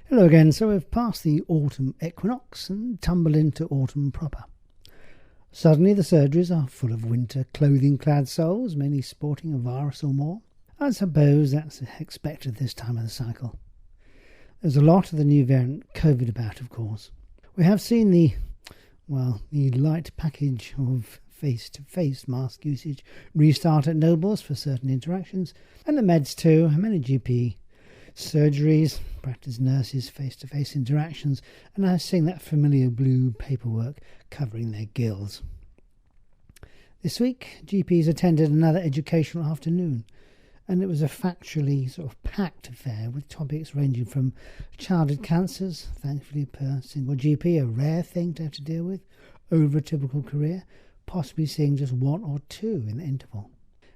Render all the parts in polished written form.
Hello again. So we've passed the autumn equinox and tumbled into autumn proper. Suddenly the surgeries are full of winter clothing-clad souls, many sporting a virus or more. I suppose that's expected this time of the cycle. There's a lot of the new variant COVID about, of course. We have seen the light package of face-to-face mask usage restart at Nobles for certain interactions, and the meds too, many GP surgeries, practice nurses, face-to-face interactions, and now seeing that familiar blue paperwork covering their gills. This week, GPs attended another educational afternoon, and it was a factually sort of packed affair with topics ranging from childhood cancers, thankfully per single GP, a rare thing to have to deal with, over a typical career, possibly seeing just one or two in the interval.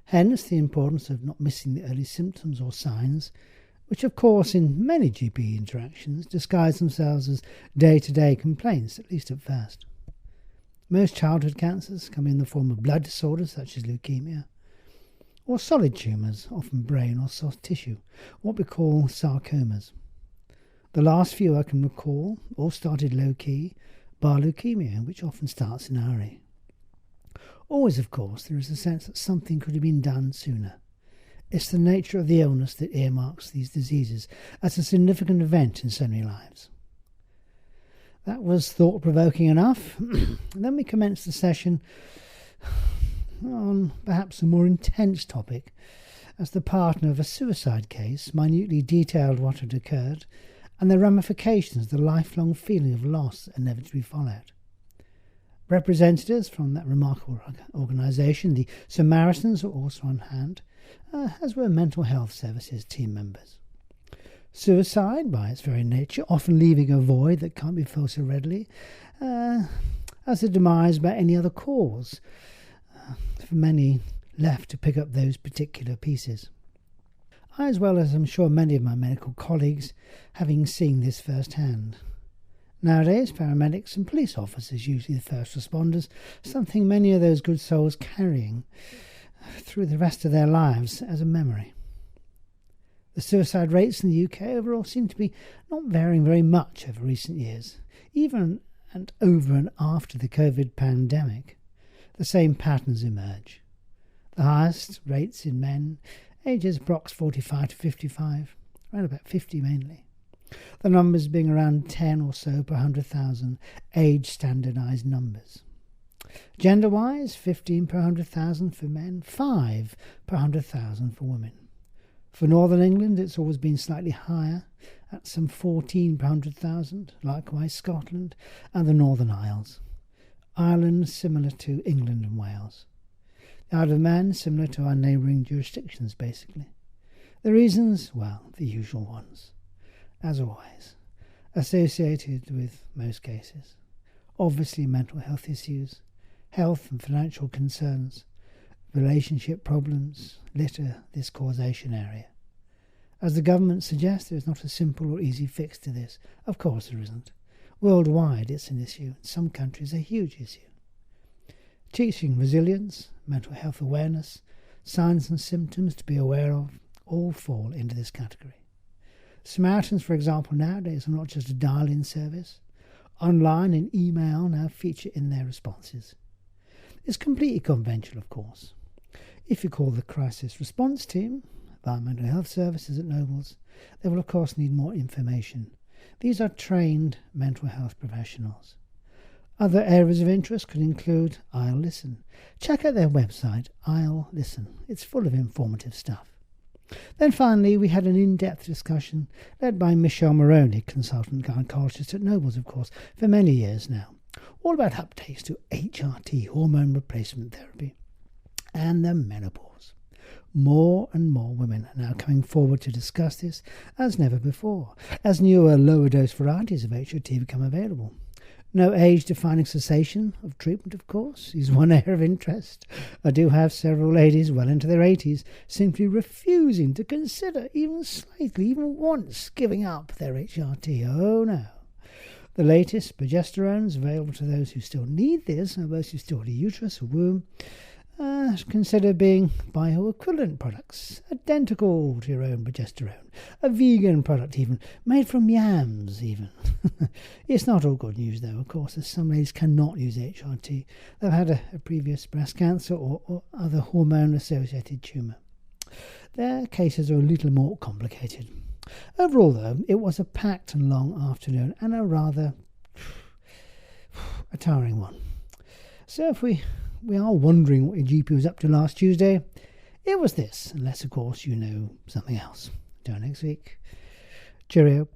Hence the importance of not missing the early symptoms or signs, which of course in many GP interactions disguise themselves as day-to-day complaints, at least at first. Most childhood cancers come in the form of blood disorders such as leukemia, or solid tumours, often brain or soft tissue, what we call sarcomas. The last few I can recall all started low-key, bar leukemia, which often starts in a hurry. Always, of course, there is a sense that something could have been done sooner. It's the nature of the illness that earmarks these diseases as a significant event in so many lives. That was thought-provoking enough. And then we commenced the session on perhaps a more intense topic, as the partner of a suicide case minutely detailed what had occurred and the ramifications, the lifelong feeling of loss that inevitably followed. Representatives from that remarkable organisation, the Samaritans, were also on hand, as were mental health services team members. Suicide, by its very nature, often leaving a void that can't be filled so readily, as a demise by any other cause, for many left to pick up those particular pieces. I, as well as I'm sure many of my medical colleagues, having seen this firsthand. Nowadays, paramedics and police officers, usually the first responders, something many of those good souls carrying through the rest of their lives as a memory. The suicide rates in the UK overall seem to be not varying very much over recent years, even and over and after the COVID pandemic. The same patterns emerge. The highest rates in men, ages approx 45 to 55, around about 50 mainly. The numbers being around 10 or so per 100,000 age-standardised numbers. Gender-wise, 15 per 100,000 for men, 5 per 100,000 for women. For Northern England, it's always been slightly higher, at some 14 per 100,000, likewise Scotland and the Northern Isles. Ireland similar to England and Wales. The Isle of Man similar to our neighbouring jurisdictions, basically. The reasons, well, the usual ones. As always, associated with most cases. Obviously mental health issues, health and financial concerns, relationship problems litter this causation area. As the government suggests, there is not a simple or easy fix to this. Of course there isn't. Worldwide it's an issue, in some countries a huge issue. Teaching resilience, mental health awareness, signs and symptoms to be aware of, all fall into this category. Samaritans, for example, nowadays are not just a dial-in service. Online and email now feature in their responses. It's completely conventional, of course. If you call the crisis response team, via mental health services at Nobles, they will of course need more information. These are trained mental health professionals. Other areas of interest could include I'll Listen. Check out their website, I'll Listen. It's full of informative stuff. Then finally, we had an in-depth discussion led by Michelle Moroney, consultant gynecologist at Nobles, of course, for many years now, all about updates to HRT, hormone replacement therapy, and the menopause. More and more women are now coming forward to discuss this as never before, as newer lower-dose varieties of HRT become available. No age-defining cessation of treatment, of course, is one area of interest. I do have several ladies well into their 80s simply refusing to consider even slightly, even once, giving up their HRT. Oh no. The latest, progesterone, is available to those who still need this and those who still have a uterus, a womb, consider being bioequivalent products, identical to your own progesterone, a vegan product even, made from yams even. It's not all good news though, of course, as some ladies cannot use HRT. They've had a previous breast cancer or other hormone-associated tumour. Their cases are a little more complicated. Overall though, it was a packed and long afternoon and a rather a tiring one. So if we are wondering what your GP was up to last Tuesday, it was this, unless of course you know something else. Until next week, cheerio.